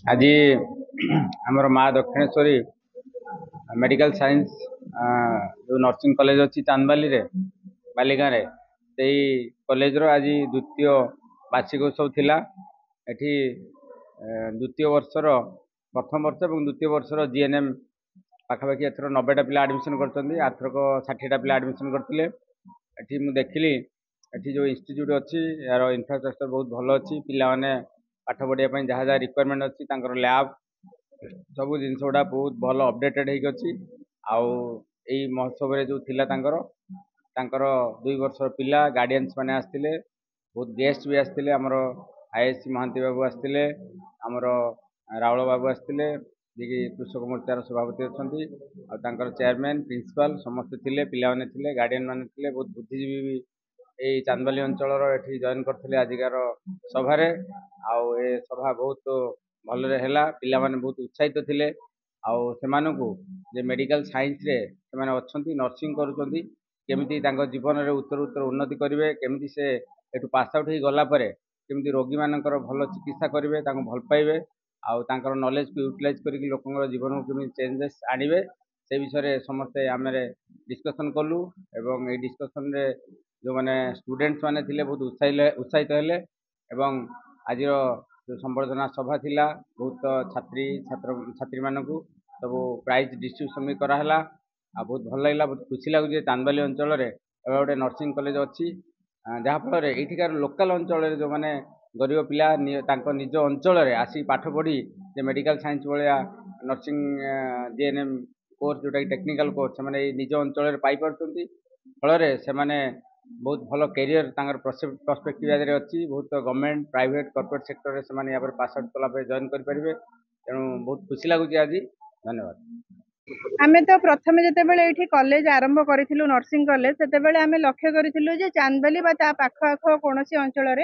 आज आमर माँ दक्षिणेश्वरी मेडिकल साइंस जो नर्सिंग कॉलेज अच्छी चांदबाली रे बालिगाँ रे से कॉलेज रो आज द्वितीय वार्षिक उत्सव थिला। एठी द्वितीय वर्षर प्रथम वर्ष और द्वितीय वर्षर जीएनएम पाखापाखि एथर 90टा पिला एडमिशन करछन्ती। आथरक 60टा पिला एडमिशन करथिले। एठी मु देखिली एठी जो इंस्टीट्यूट अच्छी यार इंफ्रास्ट्रक्चर बहुत भल अच्छी। पिला माने पाठ पढ़िया जहाँ जहाँ रिक्वायरमेंट अच्छी तांकर लैब सब जिन गुड़ा बहुत भल अपडेटेड होगी। आउ यही महोत्सव जो थिला तांकर 2 वर्षर पिला गार्डियंस माने आस्तिले, बहुत गेस्ट भी आस्तिले। आमर आईएससी महांती बाबू आस्तिले, आमर राउल बाबू आस्तिले जे कि कृषक मोर्चार सभापति अच्छी। आर चेयरमैन प्रिंसिपाल समस्ते थिले, पिला माने थिले, गार्डियन माने थिले। बहुत बुद्धिजीवी भी यही चांदबाली अंचल एठी जॉइन करथिले आजिकार सभारे। आउ ए सभा बहुत भलरे हैला। पिला माने बहुत उत्साहित थिले। आउ सेमानकु जे मेडिकल साइंस रे सेमाने अछंती नर्सिंग करूछंती केमिति तांको जीवन रे उत्तर उत्तर उन्नति करिवे, केमिति से एठु पास आउट ही गला परे केमिति रोगी मानकर भल चिकित्सा करिवे, तांको भल पाइबे, आउ तांकर नॉलेज को यूटिलाइज करिकि लोकंकर जीवन को केमिति चेंजेस आनिवे से विषय समस्ते आमरे डिस्कशन कलु। एवं ए डिस्कशन रे जो माने स्टूडेंट्स माने थिले बहुत उत्साहित हेले। एवं आज जो संबर्धना सभा थिला बहुत छात्री छात्री मानकु सब प्राइज डिस्ट्रीब्यूशन भी कराला। आ बहुत भल लगला, बहुत खुशी लगुच चांदबाली अंचल रे गोटे नर्सिंग कॉलेज अच्छी जहाँफल एठिकार लोकल अंचल जो माने गरीब पिला तांको निज अंचल रे आसी पाठ पढ़ी जे मेडिकल साइंस भाया नर्सिंग जीएनएम कोर्स जोटा टेक्निकल कोर्स से निज अंचल पाई पार्टी। फल से बहुत भल कैरियर पर्सपेक्टिव अच्छी। बहुत गवर्नमेंट प्राइवेट कॉर्पोरेट सेक्टर से पास आउट कला जॉइन करेंगे। तेणु बहुत खुशी लगुच आज। धन्यवाद। आमे तो प्रथम जिते कॉलेज आरंभ करूँ नर्सिंग कॉलेज से आमे लक्ष्य करूँ चांदबाली ता पाख आख कौन अंचल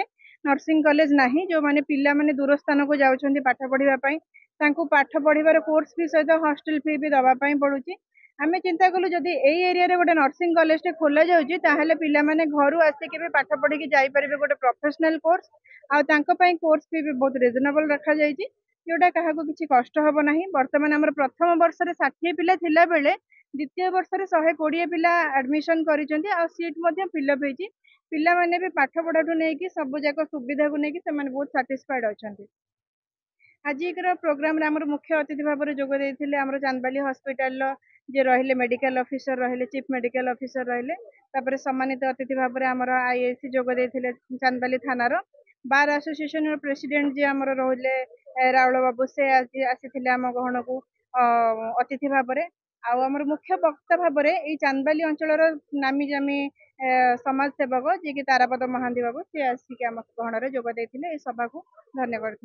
नर्सिंग कॉलेज नहीं जो माने पिला माने दूर स्थान को जाउछन्ती पाठ पढ़ाई पाठ पढ़ार कोर्स फी सहित हॉस्टल फी भी दवापाई पड़ुची। आमे चिंता कलु जदि एई एरिया रे गोटे नर्सिंग कॉलेज टे खोला जाउची ताहले पिला माने घरु आसिके भी पाठ पढ़ी जाई परिबे गोटे प्रोफेशनल कोर्स। आ तांको पई कोर्स फी भी बहुत रिजनेबल रखा जायची जोटा काहाको किछि कष्ट हबो नाही। वर्तमान हमर प्रथम वर्ष रे 60 पिला थिला बेले द्वितीय वर्ष रे 120 पिला एडमिशन करिसेंती। आ सीट मध्ये फिलअप हेची। पिला माने भी पाठ पढ़ाटू नै कि सब जाक सुविधा को नै कि से माने बहुत सैटिस्फाइड अछंती। आज प्रोग्राम रे हमर मुख्य अतिथि भाव में जोग देथिले हमर चांदबाली हॉस्पिटल जे रहिले मेडिकल ऑफिसर रहिले, चीफ मेडिकल ऑफिसर रहिले। तापर सम्मानित अतिथि भाव में हमर आईएससी जोग देथिले चांदबाली थानार बार एसोसिएशन प्रेसिडेंट जे हमर रहिले राउल बाबू से आसीथिले आम गहन को अतिथि भाव में। आमर मुख्य वक्ता भाव में ये चांदबाली अंचल नामी जामी समाज सेवक जी कि तारापद महांती बाबू से आसिक आम गहन जोग देथिले। सभा को धन्यवाद।